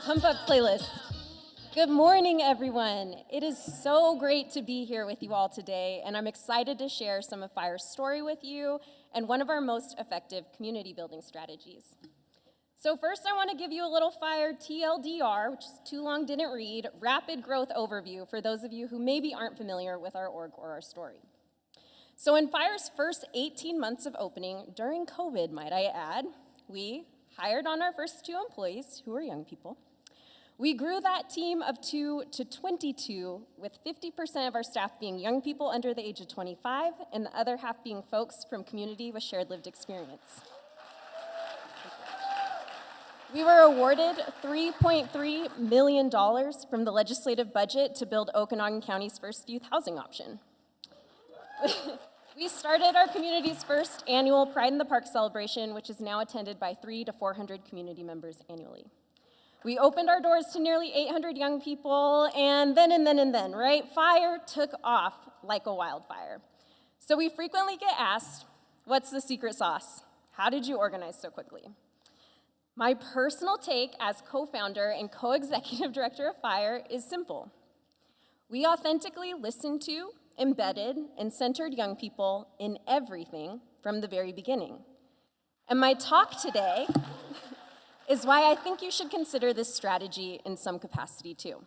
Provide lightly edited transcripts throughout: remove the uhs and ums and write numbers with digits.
Pump Up Playlist. Good morning, everyone. It is so great to be here with you all today, and I'm excited to share some of FIRE's story with you and one of our most effective community building strategies. So first, I want to give you a little FIRE TLDR, which is too long didn't read, rapid growth overview for those of you who maybe aren't familiar with our org or our story. So in FIRE's first 18 months of opening, during COVID, might I add, we hired on our first 2 employees, who are young people. We grew that team of 2 to 22, with 50% of our staff being young people under the age of 25, and the other half being folks from community with shared lived experience. We were awarded $3.3 million from the legislative budget to build Okanagan County's first youth housing option. We started our community's first annual Pride in the Park celebration, which is now attended by 300 to 400 community members annually. We opened our doors to nearly 800 young people, and then, right? FIRE took off like a wildfire. So we frequently get asked, what's the secret sauce? How did you organize so quickly? My personal take as co-founder and co-executive director of FIRE is simple. We authentically listened to, embedded, and centered young people in everything from the very beginning. And my talk today is why I think you should consider this strategy in some capacity too.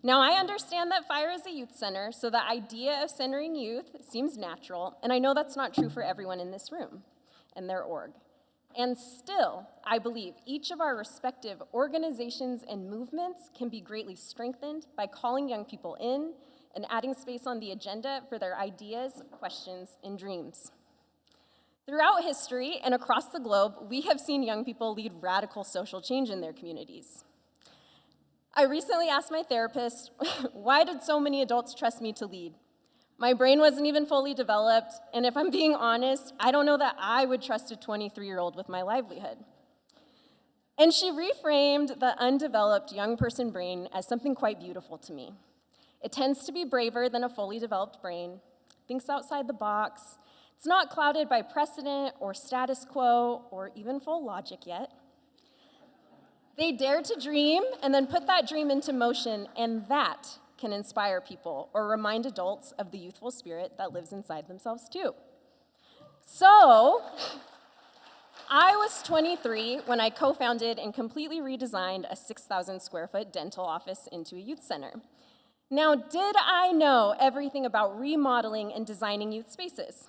Now, I understand that FIRE is a youth center, so the idea of centering youth seems natural, and I know that's not true for everyone in this room and their org. And still, I believe each of our respective organizations and movements can be greatly strengthened by calling young people in and adding space on the agenda for their ideas, questions, and dreams. Throughout history and across the globe, we have seen young people lead radical social change in their communities. I recently asked my therapist, why did so many adults trust me to lead? My brain wasn't even fully developed, and if I'm being honest, I don't know that I would trust a 23-year-old with my livelihood. And she reframed the undeveloped young person brain as something quite beautiful to me. It tends to be braver than a fully developed brain, thinks outside the box. It's not clouded by precedent or status quo or even full logic yet. They dare to dream and then put that dream into motion, and that can inspire people or remind adults of the youthful spirit that lives inside themselves too. So, I was 23 when I co-founded and completely redesigned a 6,000 square foot dental office into a youth center. Now, did I know everything about remodeling and designing youth spaces?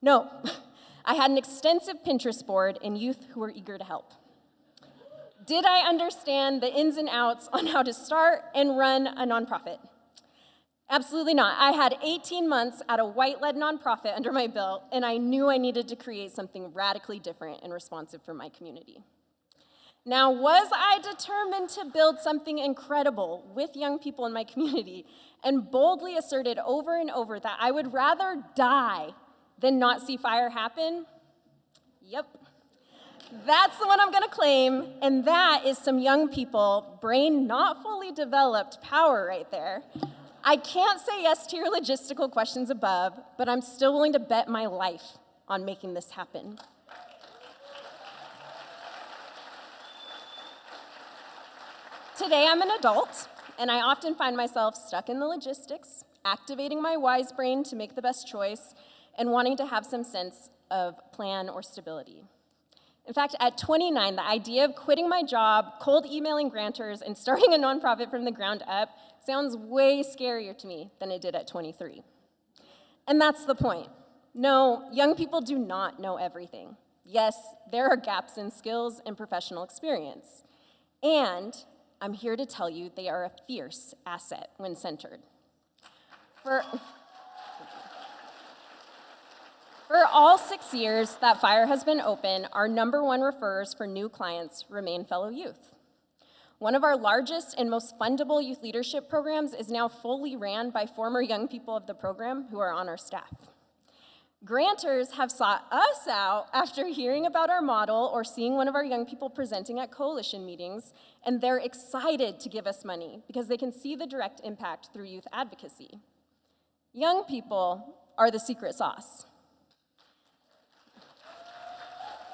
No. I had an extensive Pinterest board and youth who were eager to help. Did I understand the ins and outs on how to start and run a nonprofit? Absolutely not. I had 18 months at a white-led nonprofit under my belt, and I knew I needed to create something radically different and responsive for my community. Now, was I determined to build something incredible with young people in my community and boldly asserted over and over that I would rather die than not see FIRE happen? Yep. That's the one I'm gonna claim, and that is some young people, brain not fully developed power right there. I can't say yes to your logistical questions above, but I'm still willing to bet my life on making this happen. Today, I'm an adult, and I often find myself stuck in the logistics, activating my wise brain to make the best choice, and wanting to have some sense of plan or stability. In fact, at 29, the idea of quitting my job, cold emailing grantors, and starting a nonprofit from the ground up sounds way scarier to me than it did at 23. And that's the point. No, young people do not know everything. Yes, there are gaps in skills and professional experience. And I'm here to tell you they are a fierce asset when centered. For all 6 years that FIRE has been open, our #1 referrers for new clients remain fellow youth. One of our largest and most fundable youth leadership programs is now fully ran by former young people of the program who are on our staff. Grantors have sought us out after hearing about our model or seeing one of our young people presenting at coalition meetings, and they're excited to give us money because they can see the direct impact through youth advocacy. Young people are the secret sauce.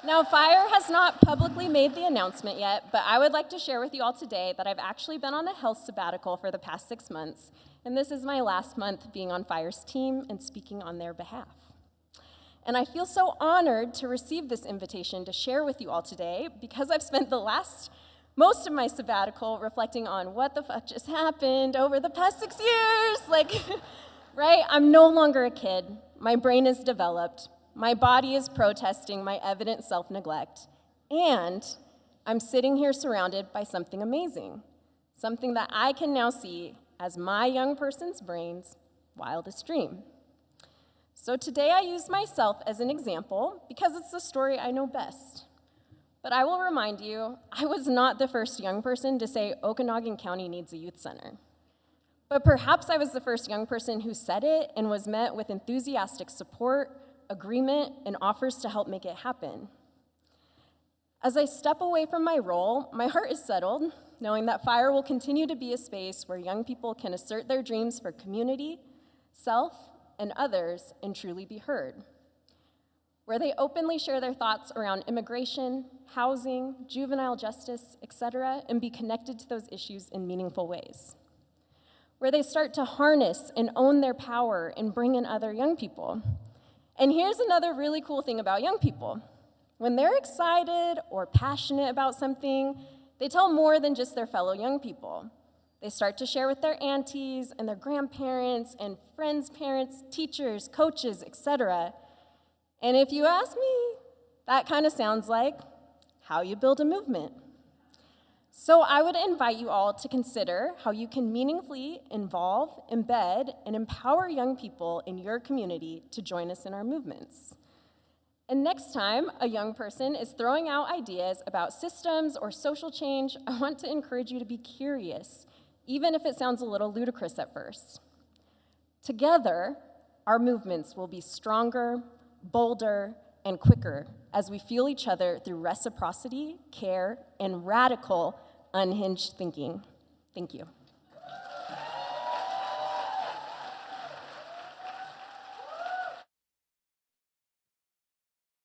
Now, Fire has not publicly made the announcement yet, but I would like to share with you all today that I've actually been on a health sabbatical for the past 6 months, and this is my last month being on Fire's team and speaking on their behalf. And I feel so honored to receive this invitation to share with you all today because I've spent most of my sabbatical reflecting on what the fuck just happened over the past 6 years. Right? I'm no longer a kid. My brain is developed. My body is protesting my evident self-neglect, and I'm sitting here surrounded by something amazing, something that I can now see as my young person's brain's wildest dream. So today I use myself as an example because it's the story I know best. But I will remind you, I was not the first young person to say Okanagan County needs a youth center. But perhaps I was the first young person who said it and was met with enthusiastic support, agreement, and offers to help make it happen. As I step away from my role, my heart is settled, knowing that Fire will continue to be a space where young people can assert their dreams for community, self, and others, and truly be heard. Where they openly share their thoughts around immigration, housing, juvenile justice, etc., and be connected to those issues in meaningful ways. Where they start to harness and own their power and bring in other young people. And here's another really cool thing about young people. When they're excited or passionate about something, they tell more than just their fellow young people. They start to share with their aunties and their grandparents and friends' parents, teachers, coaches, etc. And if you ask me, that kind of sounds like how you build a movement. So I would invite you all to consider how you can meaningfully involve, embed, and empower young people in your community to join us in our movements. And next time a young person is throwing out ideas about systems or social change, I want to encourage you to be curious, even if it sounds a little ludicrous at first. Together, our movements will be stronger, bolder, and quicker as we fuel each other through reciprocity, care, and radical, unhinged thinking. Thank you.